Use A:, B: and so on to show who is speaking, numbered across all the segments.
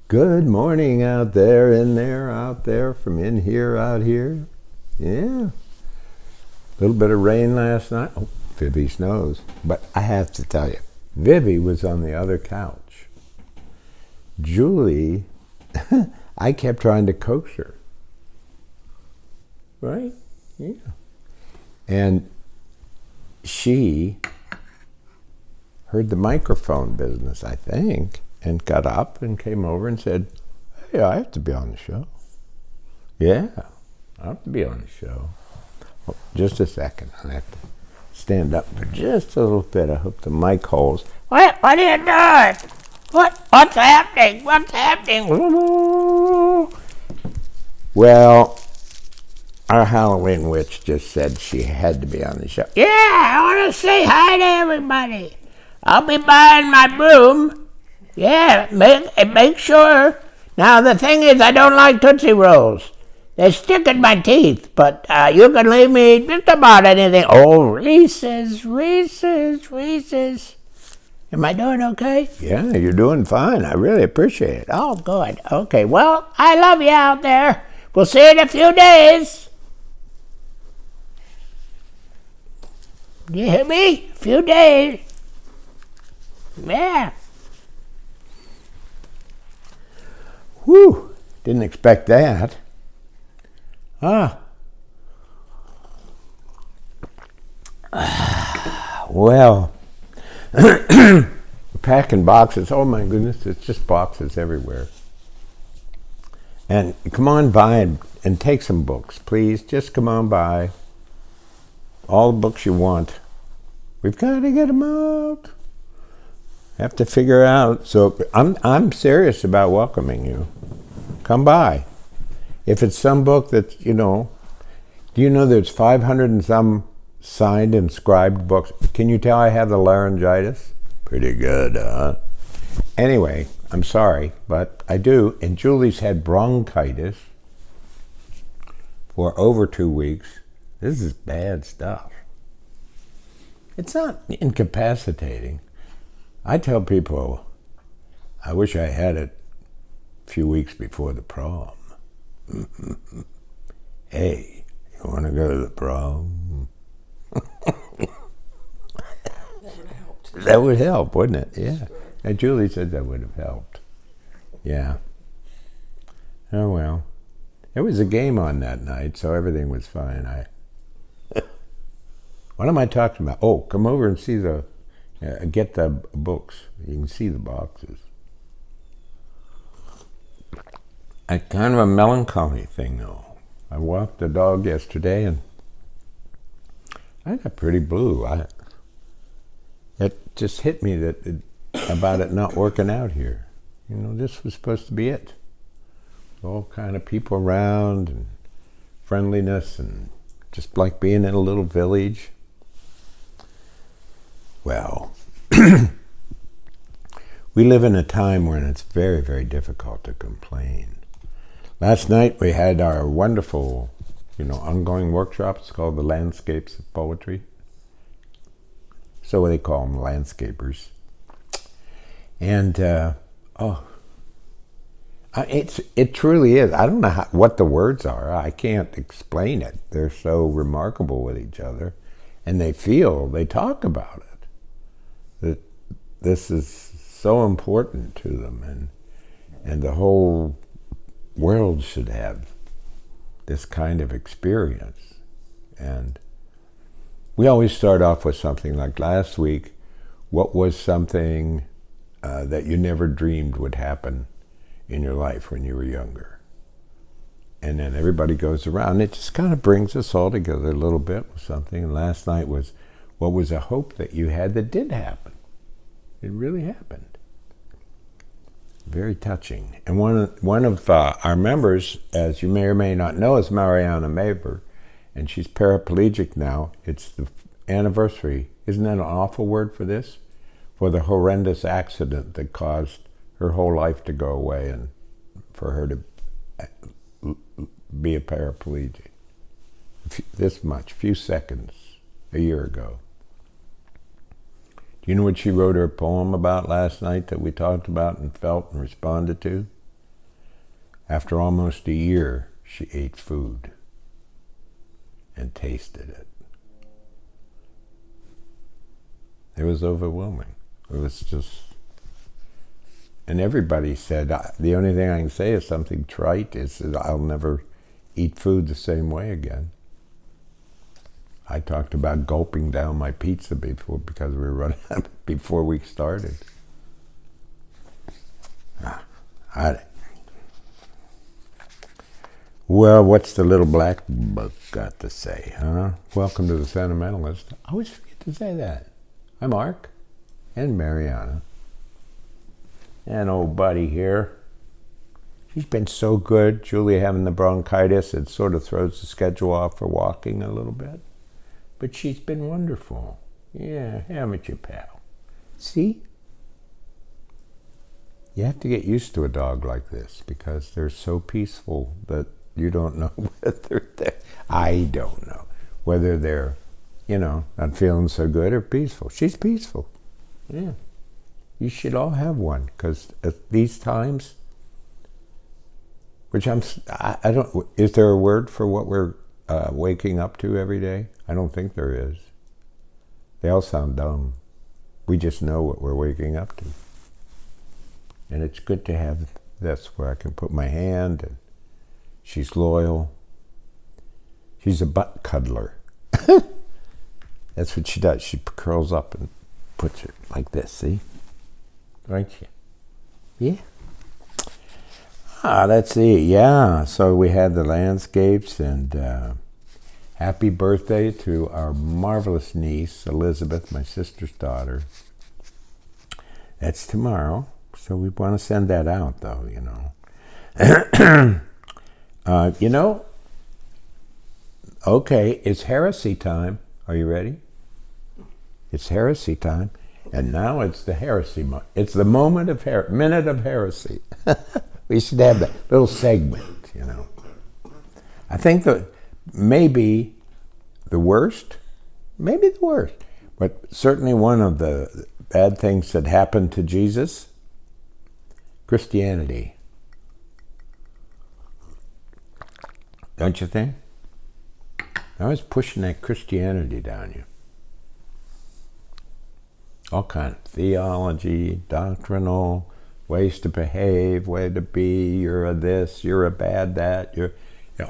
A: Good morning out there, in there, out there, from in here, out here. Yeah. A little bit of rain last night. Oh, Vivi snows. But I have to tell you, Vivi was on the other couch. Julie, I kept trying to coax her. Right? Yeah. And she heard the microphone business, I think, and got up and came over and said, "Hey, I have to be on the show." Yeah, I have to be on the show. Oh, just a second. I have to stand up for just a little bit. I hope the mic holds. What are you doing? What's happening? What's happening? Well, our Halloween witch just said she had to be on the show. Yeah, I want to say hi to everybody. I'll be buying my broom. Yeah, make sure. Now, the thing is, I don't like Tootsie Rolls. They stick in my teeth, but you can leave me just about anything. Oh, Reese's. Am I doing okay? Yeah, you're doing fine. I really appreciate it. Oh, good. Okay, well, I love you out there. We'll see you in a few days. You hear me? A few days. Yeah. Whew. Didn't expect that. Well, packing boxes. Oh my goodness, it's just boxes everywhere. And come on by and take some books, please. Just come on by. All the books you want. We've got to get them out. Have to figure out. So I'm serious about welcoming you. Come by. If it's some book that, do you know there's 500 and some signed and scribed books? Can you tell I have the laryngitis? Pretty good, huh? Anyway, I'm sorry, but I do. And Julie's had bronchitis for over 2 weeks. This is bad stuff. It's not incapacitating. I tell people, I wish I had it a few weeks before the prom. Hey, you want to go to the prom? That would help, wouldn't it? Yeah. And Julie said that would have helped. Yeah. Oh, well. There was a game on that night, so everything was fine. What am I talking about? Oh, come over and see get the books. You can see the boxes. It's kind of a melancholy thing, though. I walked the dog yesterday, and I got pretty blue. It just hit me about it not working out here. This was supposed to be it. All kind of people around, and friendliness, and just like being in a little village. Well, we live in a time when it's very, very difficult to complain. Last night we had our wonderful, ongoing workshop. It's called the Landscapes of Poetry. So they call them landscapers. And, it truly is. I don't know what the words are. I can't explain it. They're so remarkable with each other. And they talk about it. That this is so important to them. And the whole world should have this kind of experience. And we always start off with something like last week. What was something that you never dreamed would happen in your life when you were younger? And then everybody goes around. It just kind of brings us all together a little bit with something. And last night was, what was a hope that you had that did happen? It really happened. Very touching. And one of our members, as you may or may not know, is Mariana Maber, and she's paraplegic now. It's the anniversary. Isn't that an awful word for this? For the horrendous accident that caused her whole life to go away and for her to be a paraplegic. This much, few seconds, a year ago. Do you know what she wrote her poem about last night that we talked about and felt and responded to? After almost a year, she ate food and tasted it. It was overwhelming. It was just, and everybody said, the only thing I can say is something trite, is that I'll never eat food the same way again. I talked about gulping down my pizza because we were running out before we started. Well, what's the little black book got to say, huh? Welcome to the Sentimentalist. I always forget to say that. I'm Mark and Mariana. And old buddy here. She's been so good. Julia having the bronchitis. It sort of throws the schedule off for walking a little bit. But she's been wonderful. Yeah, haven't you, pal? See? You have to get used to a dog like this because they're so peaceful that you don't know whether I don't know whether they're, not feeling so good or peaceful. She's peaceful. Yeah. You should all have one because at these times, which I don't, is there a word for what we're waking up to every day? I don't think there is. They all sound dumb. We just know what we're waking up to. And it's good to have this where I can put my hand, and she's loyal. She's a butt cuddler. That's what she does. She curls up and puts it like this, see? Right here. Yeah. Let's see. Yeah, so we had the landscapes, and happy birthday to our marvelous niece, Elizabeth, my sister's daughter. That's tomorrow. So we want to send that out, though, Okay, it's heresy time. Are you ready? It's heresy time. And now it's the heresy month. It's the minute of heresy. We should have that little segment, I think that maybe the worst, but certainly one of the bad things that happened to Jesus, Christianity. Don't you think? I was pushing that Christianity down you. All kind of theology, doctrinal, ways to behave, way to be, you're a this, you're a bad that, you're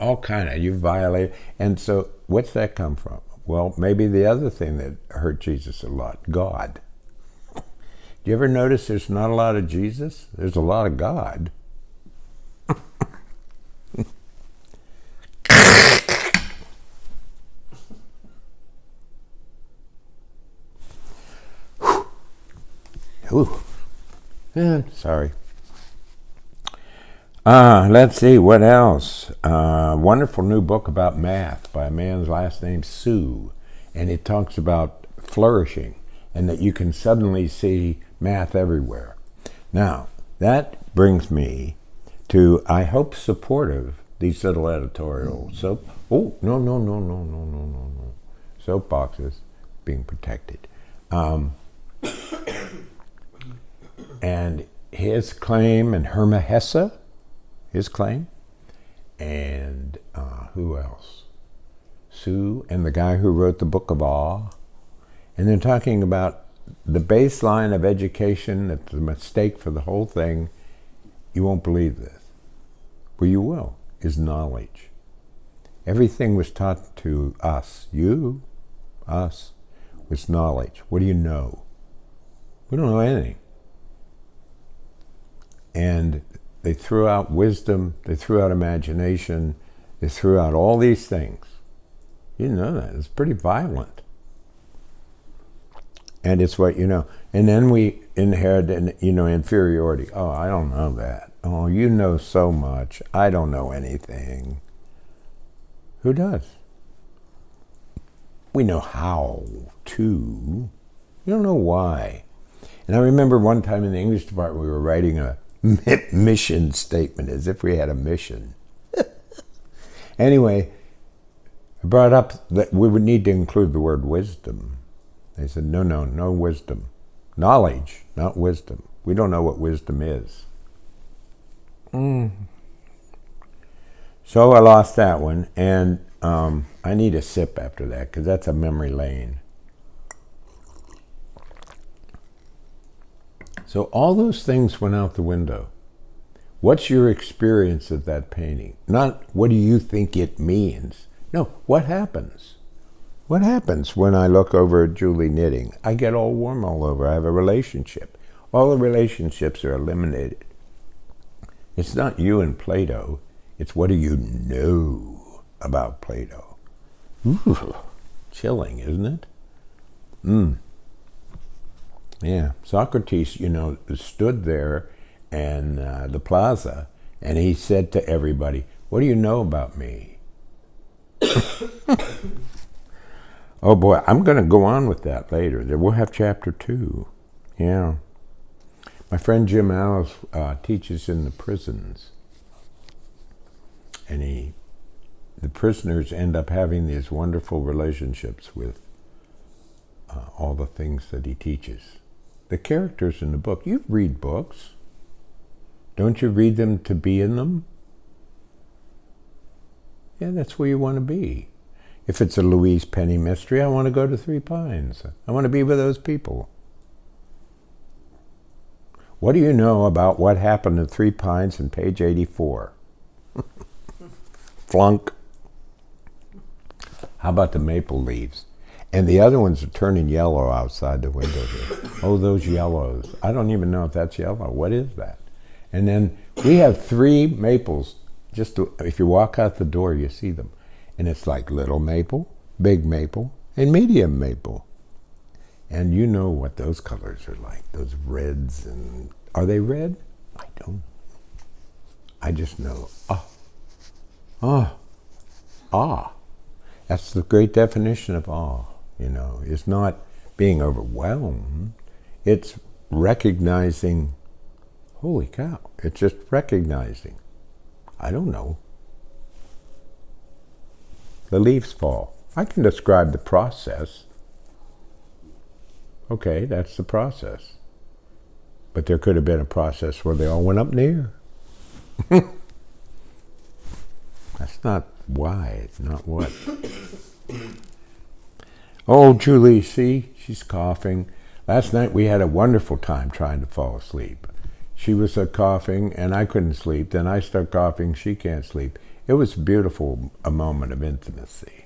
A: all kind of, you violate. And so what's that come from? Well, maybe the other thing that hurt Jesus a lot, God. Do you ever notice there's not a lot of Jesus? There's a lot of God. Ooh. Sorry. Let's see, what else? Wonderful new book about math by a man's last name, Sue. And it talks about flourishing and that you can suddenly see math everywhere. Now, that brings me to, I hope, supportive, these little editorials. No. Soapboxes being protected. And his claim, and Herma Hesse, his claim, and who else? Sue, and the guy who wrote the Book of Awe. And they're talking about the baseline of education, that's the mistake for the whole thing. You won't believe this. Well, you will, is knowledge. Everything was taught to us, us, was knowledge. What do you know? We don't know anything. And they threw out wisdom, they threw out imagination, they threw out all these things. You know that. It's pretty violent. And it's what you know. And then we inherit, inferiority. Oh, I don't know that. Oh, you know so much. I don't know anything. Who does? We know how to. You don't know why. And I remember one time in the English department, we were writing a mission statement as if we had a mission. Anyway, I brought up that we would need to include the word wisdom. They said, no wisdom. Knowledge, not wisdom. We don't know what wisdom is. So I lost that one, and I need a sip after that because that's a memory lane. So all those things went out the window. What's your experience of that painting? Not what do you think it means? No, what happens? What happens when I look over at Julie knitting? I get all warm all over. I have a relationship. All the relationships are eliminated. It's not you and Plato. It's what do you know about Plato? Ooh, chilling, isn't it? Yeah, Socrates, stood there in the plaza, and he said to everybody, what do you know about me? Oh boy, I'm going to go on with that later. We'll have chapter 2. Yeah. My friend Jim Alice teaches in the prisons, and the prisoners end up having these wonderful relationships with all the things that he teaches. The characters in the book, you read books. Don't you read them to be in them? Yeah, that's where you want to be. If it's a Louise Penny mystery, I want to go to Three Pines. I want to be with those people. What do you know about what happened at Three Pines in page 84? Flunk. How about the maple leaves? And the other ones are turning yellow outside the window here. Oh, those yellows. I don't even know if that's yellow. What is that? And then we have 3 maples. If you walk out the door, you see them. And it's like little maple, big maple, and medium maple. And you know what those colors are like. Those reds. And are they red? I don't. I just know. Awe. That's the great definition of awe. It's not being overwhelmed. It's recognizing, holy cow, it's just recognizing. I don't know. The leaves fall. I can describe the process. Okay, that's the process. But there could have been a process where they all went up in the air. That's not why, it's not what. Oh, Julie, see, she's coughing. Last night we had a wonderful time trying to fall asleep. She was coughing, and I couldn't sleep. Then I start coughing, she can't sleep. It was beautiful, a moment of intimacy.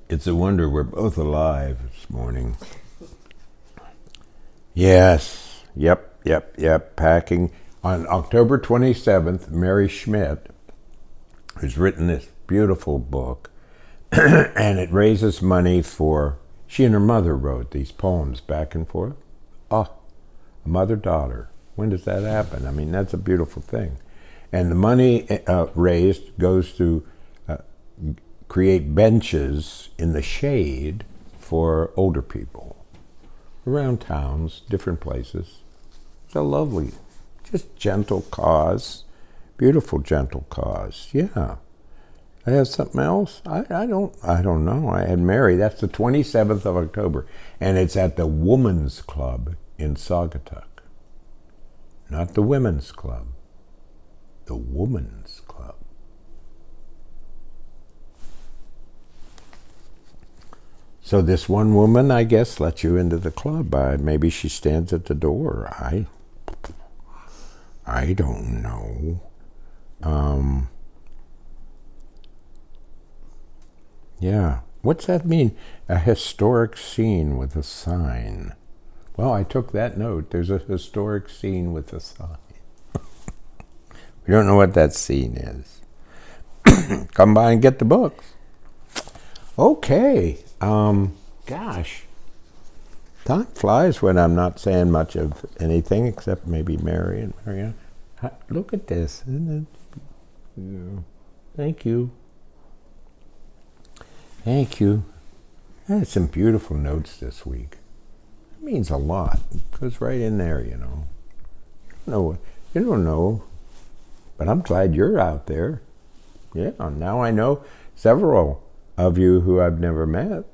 A: It's a wonder we're both alive this morning. Yes, yep, packing. On October 27th, Mary Schmidt, who's written this beautiful book, and it raises money for, she and her mother wrote these poems back and forth. A mother-daughter. When does that happen? I mean, that's a beautiful thing. And the money raised goes to create benches in the shade for older people around towns, different places. It's a lovely, just gentle cause, beautiful gentle cause. Yeah. I have something else? I don't know. I had Mary. That's the 27th of October. And it's at the Woman's Club in Saugatuck. Not the Women's Club. The Woman's Club. So this one woman, I guess, lets you into the club. Maybe she stands at the door. I don't know. Yeah. What's that mean? A historic scene with a sign. Well, I took that note. There's a historic scene with a sign. We don't know what that scene is. Come by and get the books. Okay. Gosh. Time flies when I'm not saying much of anything except maybe Mary and Marianne. Look at this. Isn't it? Yeah. Thank you. Thank you. I had some beautiful notes this week. It means a lot. It goes right in there, you know. You don't know. But I'm glad you're out there. Yeah, now I know several of you who I've never met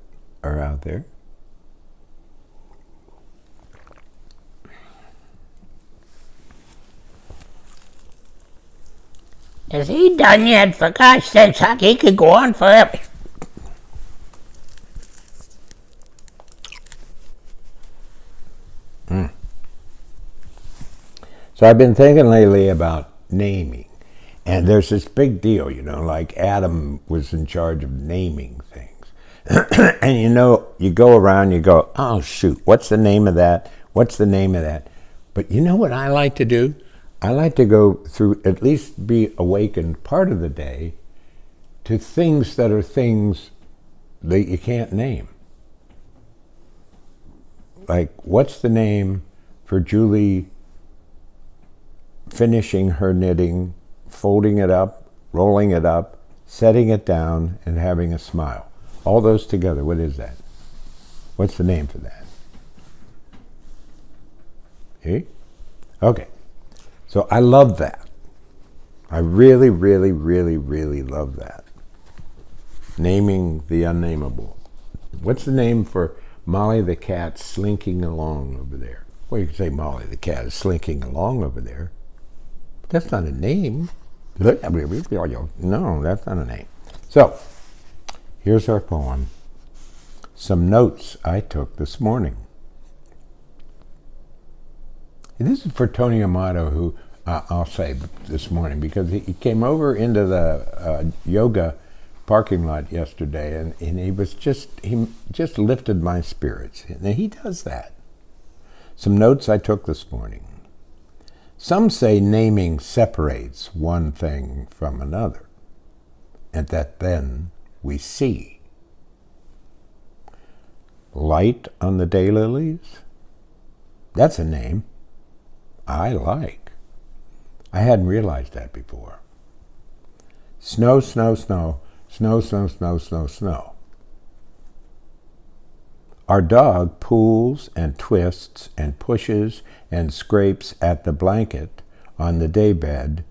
A: are out there.
B: Is he done yet? For God's sake, Huck, he could go on forever.
A: So I've been thinking lately about naming. And there's this big deal, like Adam was in charge of naming things. And you go around, you go, oh shoot, what's the name of that? What's the name of that? But you know what I like to do? I like to go through, at least be awakened part of the day to things that are things that you can't name. Like, what's the name for Julie finishing her knitting, folding it up, rolling it up, setting it down, and having a smile? All those together, what is that? What's the name for that? See? Okay. So I love that. I really, really, really, really love that. Naming the unnameable. What's the name for Molly the cat slinking along over there? Well, you can say Molly the cat is slinking along over there. But that's not a name. No, that's not a name. So, here's our poem. Some notes I took this morning. And this is for Tony Amato, who I'll say this morning, because he came over into the yoga parking lot yesterday, and he just lifted my spirits. And he does that. Some notes I took this morning. Some say naming separates one thing from another, and that then we see. Light on the daylilies? That's a name I like. I hadn't realized that before. Snow, snow, snow. Snow, snow, snow, snow, snow. Our dog pulls and twists and pushes and scrapes at the blanket on the daybed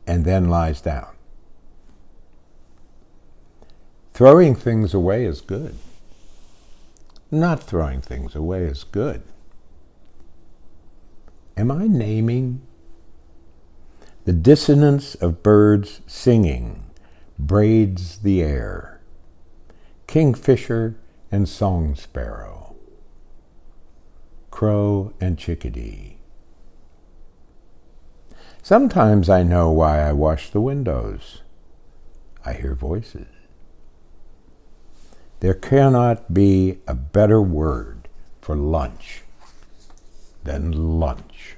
A: and then lies down. Throwing things away is good. Not throwing things away is good. Am I naming? The dissonance of birds singing braids the air. Kingfisher and song sparrow. Crow and chickadee. Sometimes I know why I wash the windows. I hear voices. There cannot be a better word for lunch than lunch.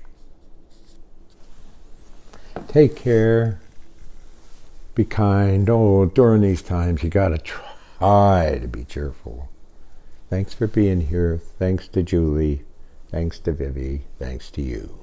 A: Take care. Be kind. Oh, during these times, you got to try to be cheerful. Thanks for being here. Thanks to Julie. Thanks to Vivi. Thanks to you.